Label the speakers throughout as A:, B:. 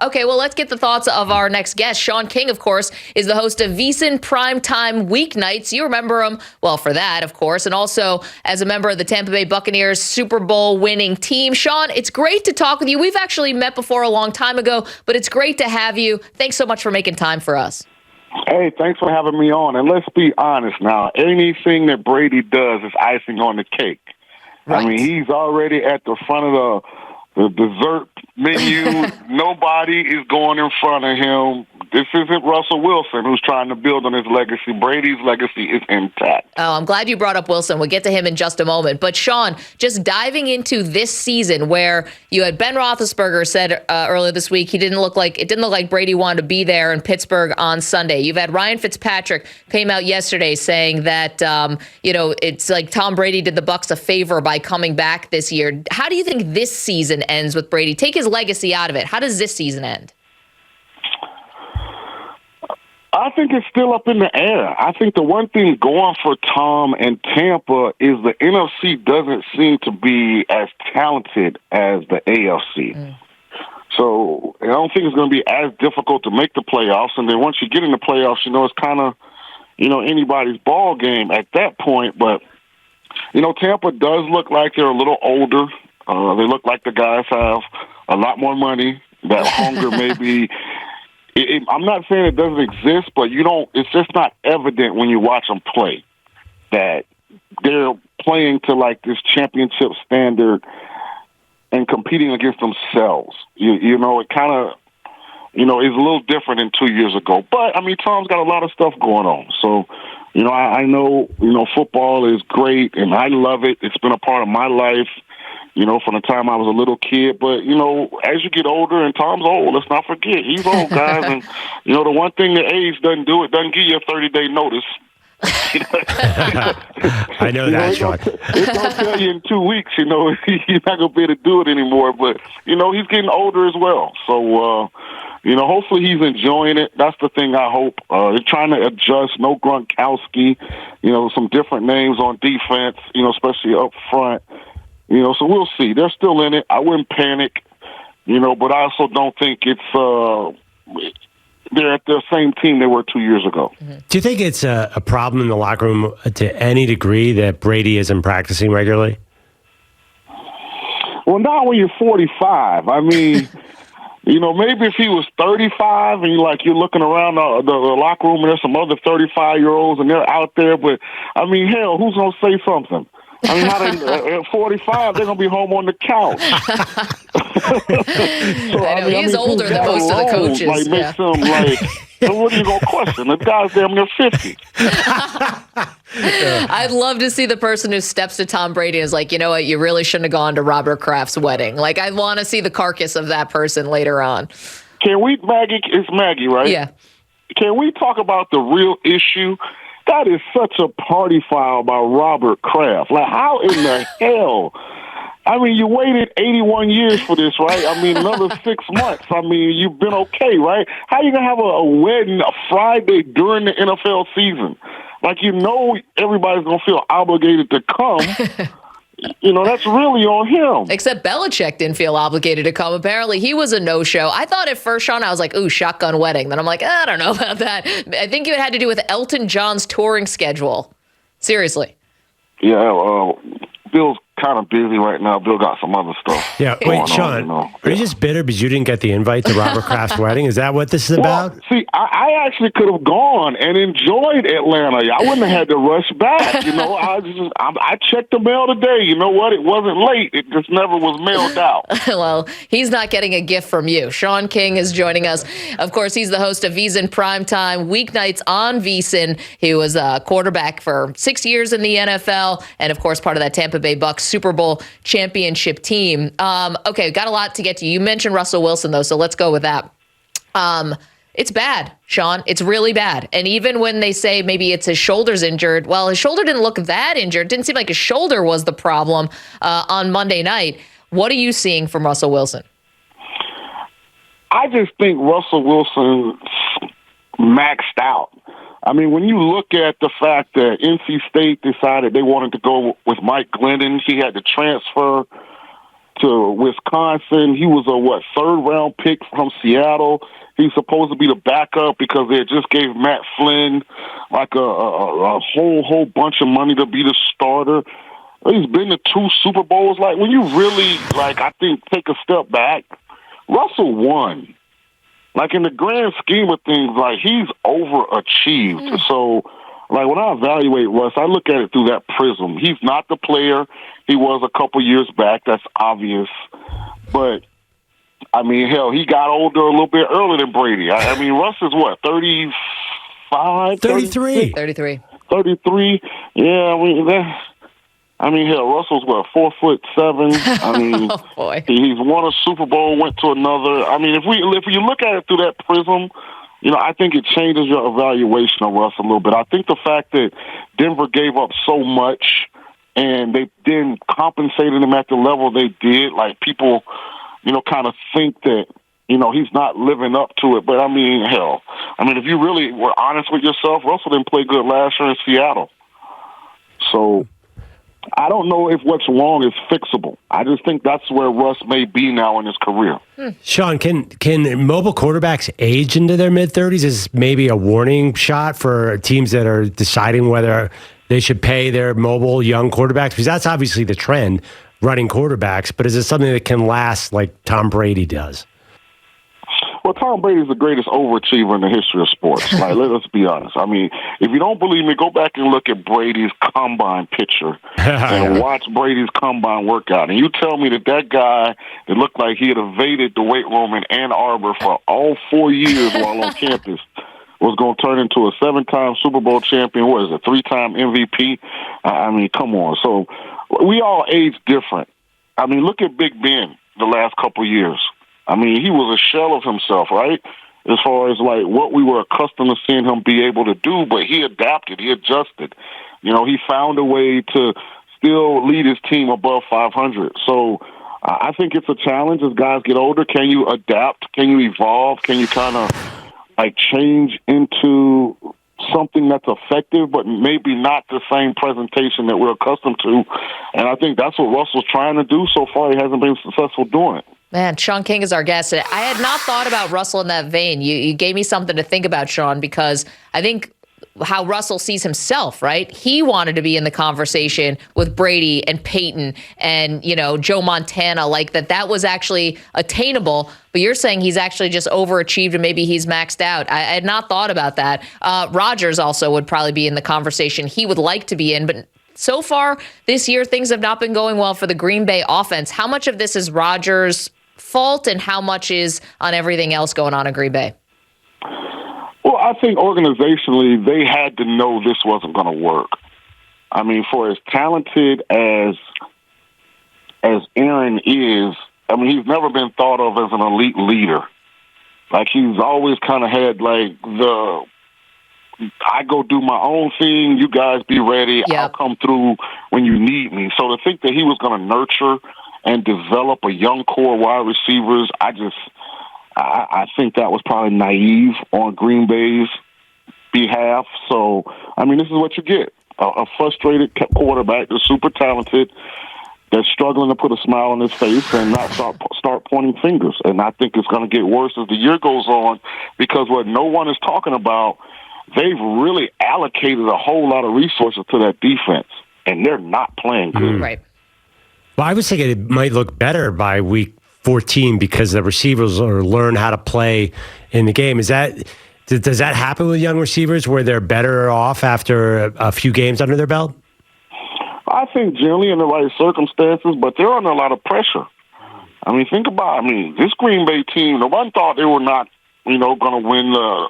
A: Okay, well, let's get the thoughts of our next guest. Shaun King, of course, is the host of VSiN Primetime Weeknights. You remember him, well, for that, of course, and also as a member of the Tampa Bay Buccaneers Super Bowl winning team. Shaun, it's great to talk with you. We've actually met before a long time ago, but it's great to have you. Thanks so much for making time for us.
B: Hey, thanks for having me on. And let's be honest now, anything that Brady does is icing on the cake. Right. I mean, he's already at the front of the dessert menu. Nobody is going in front of him. This isn't Russell Wilson who's trying to build on his legacy. Brady's legacy is intact.
A: Oh, I'm glad you brought up Wilson. We'll get to him in just a moment. But Shaun, just diving into this season where you had Ben Roethlisberger said earlier this week it didn't look like Brady wanted to be there in Pittsburgh on Sunday. You've had Ryan Fitzpatrick came out yesterday saying that it's like Tom Brady did the Bucs a favor by coming back this year. How do you think this season ends with Brady? Take his legacy out of it. How does this season end?
B: I think it's still up in the air. I think the one thing going for Tom and Tampa is the NFC doesn't seem to be as talented as the AFC. So I don't think it's going to be as difficult to make the playoffs. And then once you get in the playoffs, it's kind of, anybody's ball game at that point. But, Tampa does look like they're a little older. They look like the guys have a lot more money. That hunger maybe. I'm not saying it doesn't exist, but it's just not evident when you watch them play that they're playing to like this championship standard and competing against themselves. It kind of, is a little different than 2 years ago. But, I mean, Tom's got a lot of stuff going on. So, I know, football is great, and I love it. It's been a part of my life, from the time I was a little kid. But, as you get older, and Tom's old, let's not forget, he's old, guys. And, the one thing that age doesn't do, it doesn't give you a 30-day notice.
C: I know that, Shaun.
B: It don't tell you in 2 weeks, you're not going to be able to do it anymore. But, he's getting older as well. So, hopefully he's enjoying it. That's the thing I hope. They're trying to adjust. No Gronkowski, some different names on defense, especially up front. So we'll see. They're still in it. I wouldn't panic, but I also don't think it's they're at the same team they were 2 years ago.
C: Do you think it's a problem in the locker room to any degree that Brady isn't practicing regularly?
B: Well, not when you're 45. I mean, maybe if he was 35 and you're looking around the locker room and there's some other 35-year-olds and they're out there. But, I mean, hell, who's going to say something? I mean, at 45, they're going to be home on the couch. So,
A: he's older than most of the coaches.
B: Makes them so what are you going to question? The guy's damn near 50.
A: I'd love to see the person who steps to Tom Brady and is like, you know what, you really shouldn't have gone to Robert Kraft's wedding. Like, I want to see the carcass of that person later on.
B: Can we, Maggie? It's Maggie, right?
A: Yeah.
B: Can we talk about the real issue? That is such a party foul by Robert Kraft. Like, how in the hell? I mean, you waited 81 years for this, right? I mean, another 6 months. I mean, you've been okay, right? How you going to have a wedding a Friday during the NFL season? Like, everybody's going to feel obligated to come. That's really on him.
A: Except Belichick didn't feel obligated to come. Apparently, he was a no-show. I thought at first, Shaun, I was like, ooh, shotgun wedding. Then I'm like, I don't know about that. I think it had to do with Elton John's touring schedule. Seriously.
B: Yeah, Bill's kind of busy right now. Bill got some other stuff.
C: Yeah, wait, Shaun, are you just bitter because you didn't get the invite to Robert Kraft's wedding? Is that what this is about?
B: See, I actually could have gone and enjoyed Atlanta. I wouldn't have had to rush back. I checked the mail today. You know what? It wasn't late. It just never was mailed out.
A: Well, he's not getting a gift from you. Shaun King is joining us. Of course, he's the host of VSiN Primetime Weeknights on VSiN. He was a quarterback for 6 years in the NFL and, of course, part of that Tampa Bay Bucs Super Bowl championship team. Okay, got a lot to get to. You mentioned Russell Wilson, though, so let's go with that. It's bad, Shaun. It's really bad. And even when they say maybe it's his shoulder's injured, well, his shoulder didn't look that injured. It didn't seem like his shoulder was the problem on Monday night. What are you seeing from Russell Wilson?
B: I just think Russell Wilson maxed out. I mean, when you look at the fact that NC State decided they wanted to go with Mike Glennon, he had to transfer. to Wisconsin. He was a third-round pick from Seattle. He's supposed to be the backup because they just gave Matt Flynn like a whole bunch of money to be the starter. He's been to 2 Super Bowls. Like, when you really, I think, take a step back, Russell won. Like, in the grand scheme of things, he's overachieved. So, when I evaluate Russ, I look at it through that prism. He's not the player he was a couple years back. That's obvious. But, hell, he got older a little bit earlier than Brady. Russ is 35?
C: 33.
A: 33.
B: 33. Yeah, hell, Russell's 4'7".
A: Oh boy,
B: he's won a Super Bowl, went to another. If you look at it through that prism, I think it changes your evaluation of Russ a little bit. I think the fact that Denver gave up so much and they then compensated him at the level they did, people, kind of think that he's not living up to it. But hell, if you really were honest with yourself, Russell didn't play good last year in Seattle, so. I don't know if what's wrong is fixable. I just think that's where Russ may be now in his career.
C: Shaun, can mobile quarterbacks age into their mid-30s? Is maybe a warning shot for teams that are deciding whether they should pay their mobile young quarterbacks? Because that's obviously the trend, running quarterbacks. But is it something that can last like Tom Brady does?
B: Well, Tom Brady is the greatest overachiever in the history of sports. Let's be honest. If you don't believe me, go back and look at Brady's combine picture and watch Brady's combine workout. And you tell me that guy, it looked like he had evaded the weight room in Ann Arbor for all 4 years while on campus, was going to turn into a 7-time Super Bowl champion. What is it, 3-time MVP? Come on. So we all age different. Look at Big Ben the last couple of years. He was a shell of himself, right? As far as what we were accustomed to seeing him be able to do, but he adapted, he adjusted. He found a way to still lead his team above 500. So I think it's a challenge as guys get older. Can you adapt? Can you evolve? Can you kind of change into something that's effective, but maybe not the same presentation that we're accustomed to? And I think that's what Russell's trying to do. So far, he hasn't been successful doing it.
A: Man, Shaun King is our guest. I had not thought about Russell in that vein. You gave me something to think about, Shaun, because I think how Russell sees himself, right? He wanted to be in the conversation with Brady and Peyton and, Joe Montana, that was actually attainable. But you're saying he's actually just overachieved and maybe he's maxed out. I had not thought about that. Rodgers also would probably be in the conversation he would like to be in, but so far this year, things have not been going well for the Green Bay offense. How much of this is Rodgers' fault and how much is on everything else going on in Green Bay?
B: Well, I think organizationally, they had to know this wasn't going to work. For as talented as Aaron is, he's never been thought of as an elite leader. He's always kind of had I go do my own thing, you guys be ready,
A: Yep.
B: I'll come through when you need me. So to think that he was going to nurture and develop a young core wide receivers, I think that was probably naive on Green Bay's behalf. So, this is what you get. A frustrated quarterback that's super talented, that's struggling to put a smile on his face and not start pointing fingers. And I think it's going to get worse as the year goes on because what no one is talking about, they've really allocated a whole lot of resources to that defense, and they're not playing good.
A: Right.
C: Well, I was thinking it might look better by week 14 because the receivers learn how to play in the game. Does that happen with young receivers where they're better off after a few games under their belt?
B: I think generally in the right circumstances, but they're under a lot of pressure. Think about, this Green Bay team, no one thought they were not, going to win the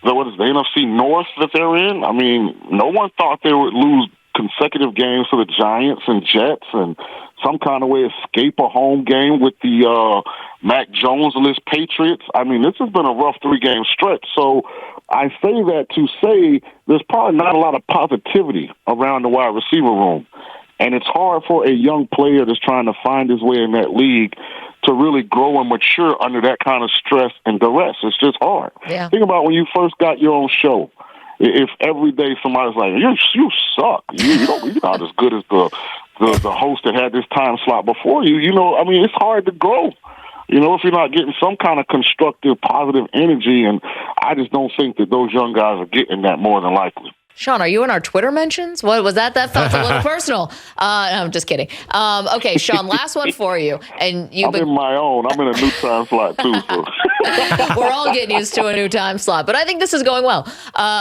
B: NFC North that they're in. No one thought they would lose consecutive games to the Giants and Jets and some kind of way escape a home game with the Mac Jones-less Patriots. This has been a rough 3-game stretch. So I say that to say there's probably not a lot of positivity around the wide receiver room. And it's hard for a young player that's trying to find his way in that league to really grow and mature under that kind of stress and duress. It's just hard.
A: Yeah.
B: Think about when you first got your own show if every day somebody's like, you suck, you're not as good as the host that had this time slot before you. It's hard to grow. If you're not getting some kind of constructive, positive energy, and I just don't think that those young guys are getting that more than likely.
A: Shaun, are you in our Twitter mentions? What was that? That felt a little personal. No, I'm just kidding. Okay, Shaun, last one for you. And
B: I'm in my own. I'm in a new time slot, too. So.
A: We're all getting used to a new time slot, but I think this is going well.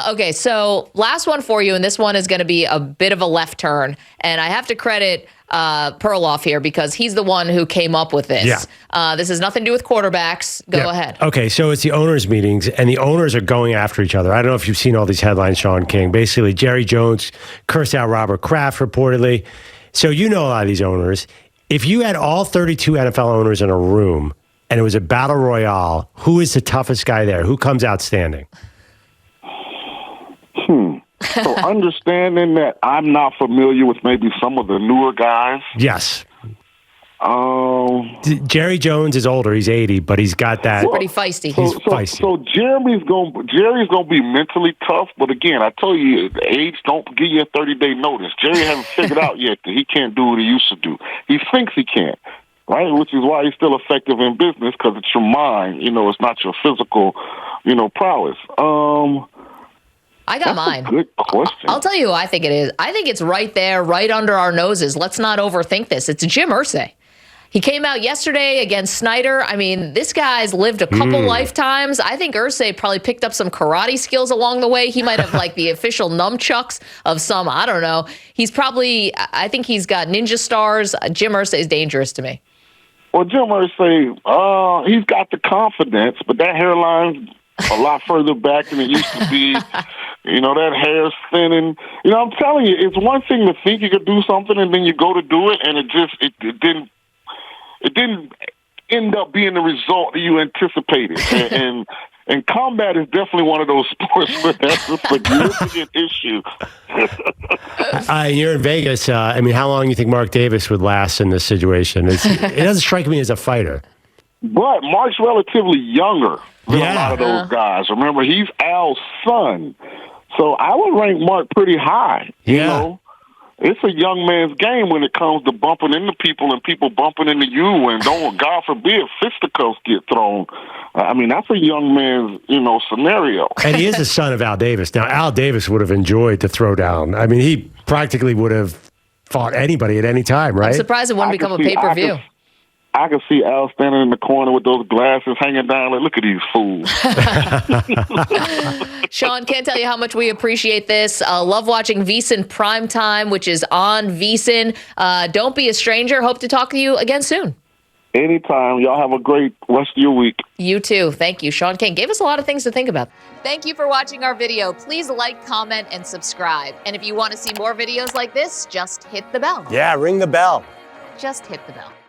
A: Okay, so last one for you, and this one is going to be a bit of a left turn. And I have to credit Perloff here because he's the one who came up with this.
C: Yeah.
A: This has nothing to do with quarterbacks. Go ahead.
C: Okay, so it's the owners' meetings, and the owners are going after each other. I don't know if you've seen all these headlines, Shaun King. Basically, Jerry Jones cursed out Robert Kraft reportedly. So you know a lot of these owners. If you had all 32 NFL owners in a room and it was a battle royale, who is the toughest guy there? Who comes out standing?
B: So understanding that I'm not familiar with maybe some of the newer guys.
C: Yes. Jerry Jones is older. He's 80, but he's got that.
A: Pretty feisty.
C: He's feisty.
B: So Jerry's gonna be mentally tough, but again, I tell you, age don't give you a 30-day notice. Jerry hasn't figured out yet that he can't do what he used to do. He thinks he can, right? Which is why he's still effective in business, because it's your mind. It's not your physical, prowess.
A: I got mine.
B: Good question.
A: I'll tell you who I think it is. I think it's right there, right under our noses. Let's not overthink this. It's Jim Irsay. He came out yesterday against Snyder. I mean, this guy's lived a couple lifetimes. I think Irsay probably picked up some karate skills along the way. He might have like the official nunchucks of some, I don't know. I think he's got ninja stars. Jim Irsay is dangerous to me.
B: Well, Jim Irsay, he's got the confidence, but that hairline's a lot further back than it used to be. That hair's thinning. I'm telling you, it's one thing to think you could do something and then you go to do it and it didn't end up being the result that you anticipated. And combat is definitely one of those sports where that's a significant issue.
C: You're in Vegas. How long do you think Mark Davis would last in this situation? It doesn't strike me as a fighter. But
B: Mark's relatively younger than a lot of those guys. Remember, he's Al's son. So I would rank Mark pretty high. It's a young man's game when it comes to bumping into people and people bumping into you, and God forbid, fisticuffs get thrown. That's a young man's, scenario.
C: And he is the son of Al Davis. Now, Al Davis would have enjoyed the throwdown. He practically would have fought anybody at any time, right?
A: I'm surprised it wouldn't become a pay-per-view.
B: I can see Al standing in the corner with those glasses hanging down. Like, look at these fools.
A: Shaun, can't tell you how much we appreciate this. Love watching VSiN Primetime, which is on VSiN. Don't be a stranger. Hope to talk to you again soon.
B: Anytime. Y'all have a great rest of your week.
A: You too. Thank you. Shaun King gave us a lot of things to think about. Thank you for watching our video. Please like, comment, and subscribe. And if you want to see more videos like this, just hit the bell.
C: Yeah, ring the bell.
A: Just hit the bell.